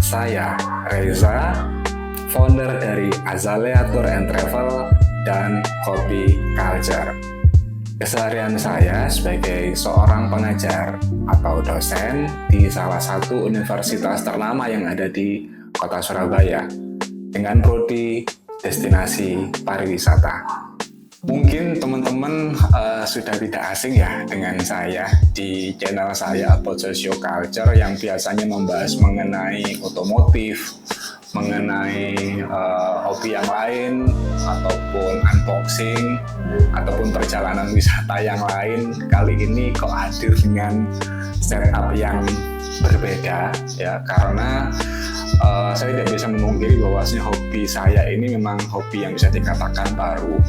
Saya Reza, founder dari Azalea Tour and Travel dan Kopi Culture. Keseharian saya sebagai seorang pengajar atau dosen di salah satu universitas ternama yang ada di Kota Surabaya dengan prodi destinasi pariwisata. Mungkin teman-teman sudah tidak asing ya dengan saya di channel saya About Socio Culture yang biasanya membahas mengenai otomotif, mengenai hobi yang lain, ataupun unboxing, ataupun perjalanan wisata yang lain. Kali ini kok hadir dengan setup yang berbeda ya, karena saya tidak bisa memungkiri bahwasanya hobi saya ini memang hobi yang bisa dikatakan baru.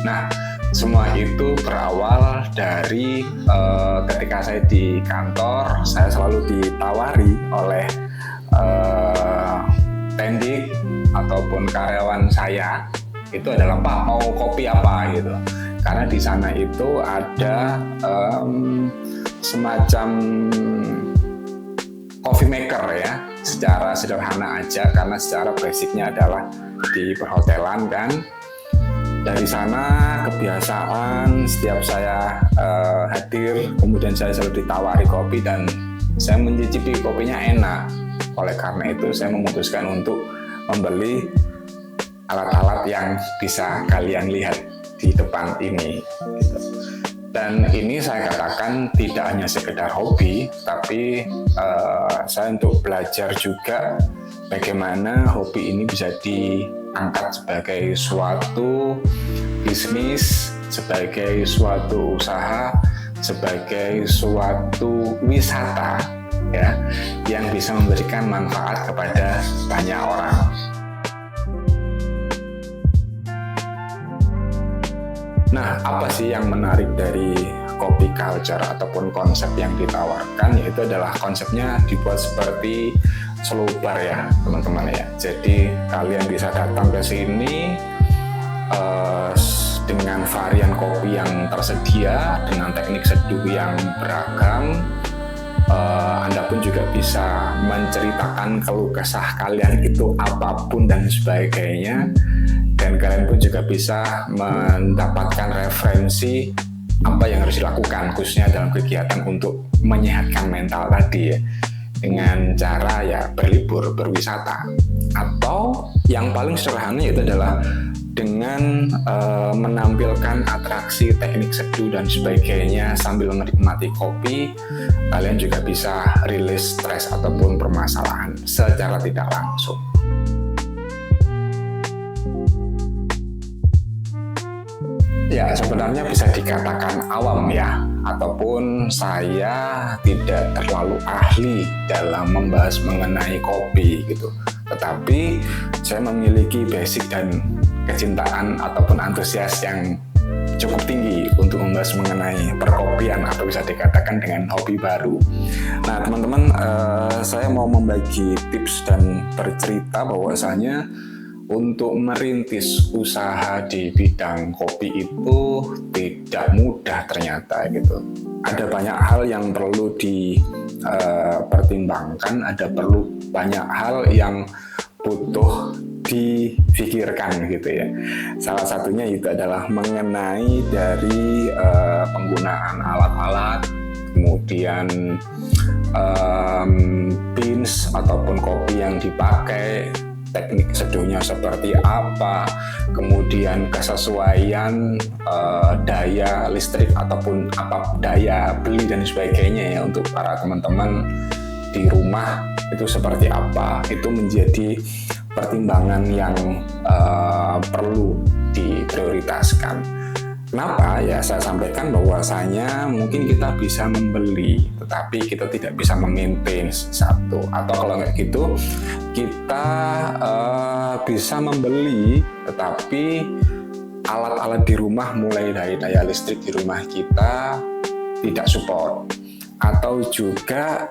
Nah, semua itu berawal dari ketika saya di kantor, saya selalu ditawari oleh pendik ataupun karyawan saya, itu adalah Pak mau kopi apa gitu. Karena di sana itu ada semacam coffee maker ya, secara sederhana aja karena secara basicnya adalah di perhotelan kan. Dari sana kebiasaan setiap saya hadir, kemudian saya selalu ditawari kopi dan saya mencicipi kopinya enak. Oleh karena itu saya memutuskan untuk membeli alat-alat yang bisa kalian lihat di depan ini. Gitu. Dan ini saya katakan tidak hanya sekedar hobi, tapi saya untuk belajar juga bagaimana hobi ini bisa diangkat sebagai suatu bisnis, sebagai suatu usaha, sebagai suatu wisata ya, yang bisa memberikan manfaat kepada banyak orang. Nah, apa sih yang menarik dari kopi culture ataupun konsep yang ditawarkan? Yaitu adalah konsepnya dibuat seperti slow bar ya teman-teman ya. Jadi kalian bisa datang ke sini dengan varian kopi yang tersedia, dengan teknik seduh yang beragam. Anda pun juga bisa menceritakan keluh kesah kalian itu apapun dan sebagainya. Dan kalian pun juga bisa mendapatkan referensi apa yang harus dilakukan khususnya dalam kegiatan untuk menyehatkan mental tadi ya, dengan cara ya berlibur, berwisata, atau yang paling sederhana itu adalah dengan menampilkan atraksi teknik seduh dan sebagainya sambil menikmati kopi. Kalian juga bisa rilis stres ataupun permasalahan secara tidak langsung. Ya, sebenarnya bisa dikatakan awam ya, ataupun saya tidak terlalu ahli dalam membahas mengenai kopi gitu. Tetapi saya memiliki basic dan kecintaan ataupun antusias yang cukup tinggi untuk membahas mengenai perkopian atau bisa dikatakan dengan hobi baru. Nah, teman-teman, saya mau membagi tips dan bercerita bahwasanya untuk merintis usaha di bidang kopi itu tidak mudah ternyata gitu. Ada banyak hal yang perlu dipertimbangkan, ada perlu banyak hal yang butuh dipikirkan gitu ya. Salah satunya itu adalah mengenai dari penggunaan alat-alat, kemudian beans ataupun kopi yang dipakai, teknik seduhnya seperti apa, kemudian kesesuaian daya listrik ataupun apa daya beli dan sebagainya ya untuk para teman-teman di rumah itu seperti apa. Itu menjadi pertimbangan yang perlu diprioritaskan. Kenapa? Ya saya sampaikan bahwasanya mungkin kita bisa membeli, tetapi kita tidak bisa memaintain satu. Atau kalau nggak gitu, kita bisa membeli, tetapi alat-alat di rumah mulai dari daya listrik di rumah kita tidak support. Atau juga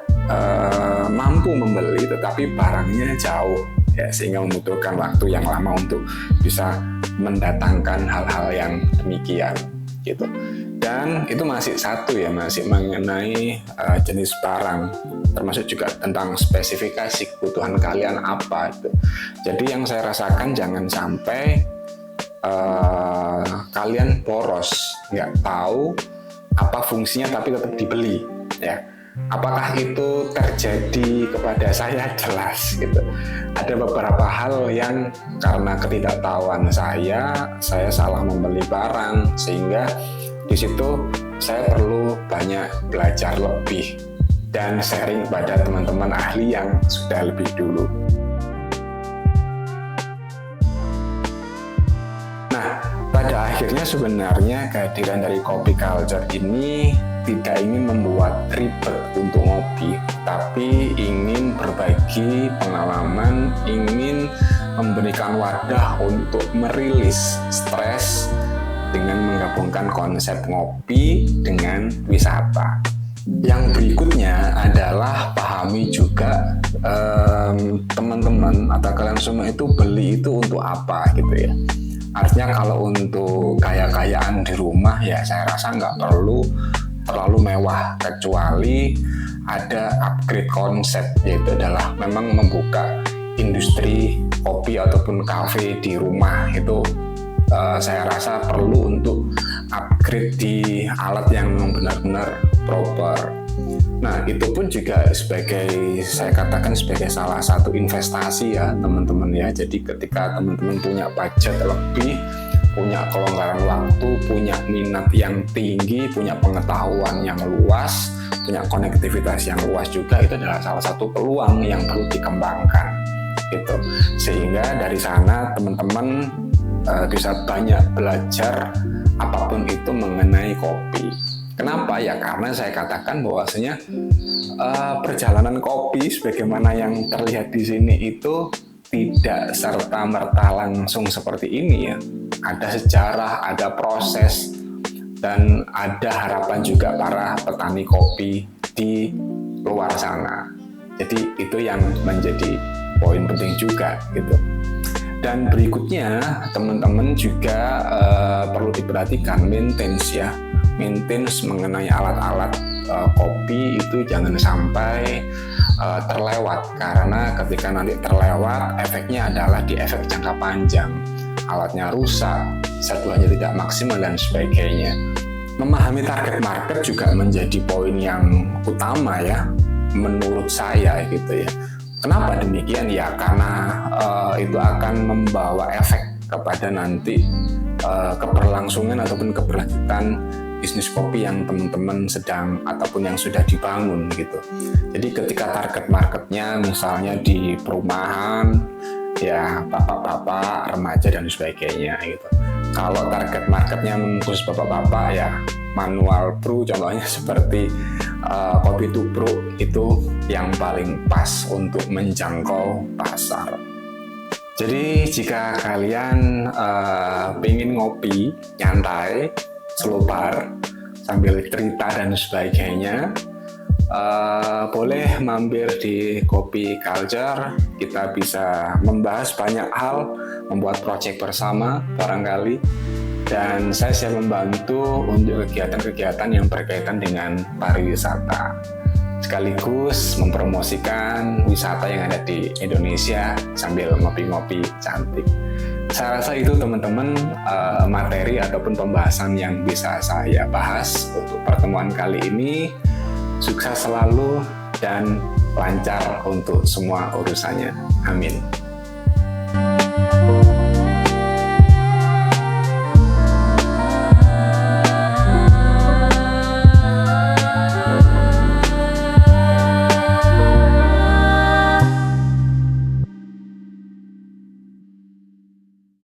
mampu membeli, tetapi barangnya jauh. Ya, sehingga membutuhkan waktu yang lama untuk bisa mendatangkan hal-hal yang demikian gitu. Dan Kemudian itu masih satu ya, masih mengenai jenis barang, termasuk juga tentang spesifikasi kebutuhan kalian apa itu. Jadi yang saya rasakan jangan sampai kalian boros, nggak tahu apa fungsinya tapi tetap dibeli ya. Apakah itu terjadi kepada saya? Jelas gitu. Ada beberapa hal yang karena ketidaktahuan saya salah membeli barang, sehingga di situ saya perlu banyak belajar lebih dan sharing pada teman-teman ahli yang sudah lebih dulu. Nah, pada akhirnya sebenarnya kehadiran dari Kopi Culture ini tidak ingin membuat ribet untuk ngopi, tapi ingin berbagi pengalaman, ingin memberikan wadah untuk merilis stres dengan menggabungkan konsep ngopi dengan wisata. Yang berikutnya adalah pahami juga teman-teman atau kalian semua itu beli itu untuk apa gitu ya. Artinya kalau untuk gaya-gayaan di rumah ya saya rasa nggak perlu terlalu mewah, kecuali ada upgrade konsep, yaitu adalah memang membuka industri kopi ataupun kafe di rumah. Itu saya rasa perlu untuk upgrade di alat yang memang benar-benar proper. Nah, itu pun juga saya katakan sebagai salah satu investasi ya teman-teman ya. Jadi ketika teman-teman punya budget lebih, punya kelonggaran waktu, punya minat yang tinggi, punya pengetahuan yang luas, punya konektivitas yang luas juga, itu adalah salah satu peluang yang perlu dikembangkan gitu. Sehingga dari sana teman-teman bisa banyak belajar apapun itu mengenai kopi. Kenapa? Ya karena saya katakan bahwasanya perjalanan kopi sebagaimana yang terlihat di sini itu tidak serta-merta langsung seperti ini ya. Ada sejarah, ada proses, dan ada harapan juga para petani kopi di luar sana. Jadi itu yang menjadi poin penting juga gitu. Dan berikutnya teman-teman juga perlu diperhatikan maintenance mengenai alat-alat kopi itu jangan sampai terlewat, karena ketika nanti terlewat efeknya adalah di efek jangka panjang. Alatnya rusak, satuannya tidak maksimal dan sebagainya. Memahami target market juga menjadi poin yang utama ya menurut saya gitu ya. Kenapa demikian? Ya karena itu akan membawa efek kepada nanti keberlangsungan ataupun keberlanjutan bisnis kopi yang teman-teman sedang ataupun yang sudah dibangun gitu. Jadi ketika target marketnya misalnya di perumahan, ya bapak-bapak, remaja dan sebagainya gitu. Kalau target marketnya khusus bapak-bapak ya manual brew contohnya seperti kopi tubruk itu yang paling pas untuk menjangkau pasar. Jadi jika kalian pengen ngopi nyantai, slow bar sambil cerita dan sebagainya, boleh mampir di Kopi Culture. Kita bisa membahas banyak hal, membuat proyek bersama barangkali, dan saya siap membantu untuk kegiatan-kegiatan yang berkaitan dengan pariwisata, sekaligus mempromosikan wisata yang ada di Indonesia sambil ngopi-ngopi cantik. Saya rasa itu teman-teman materi ataupun pembahasan yang bisa saya bahas untuk pertemuan kali ini. Sukses selalu dan lancar untuk semua urusannya. Amin.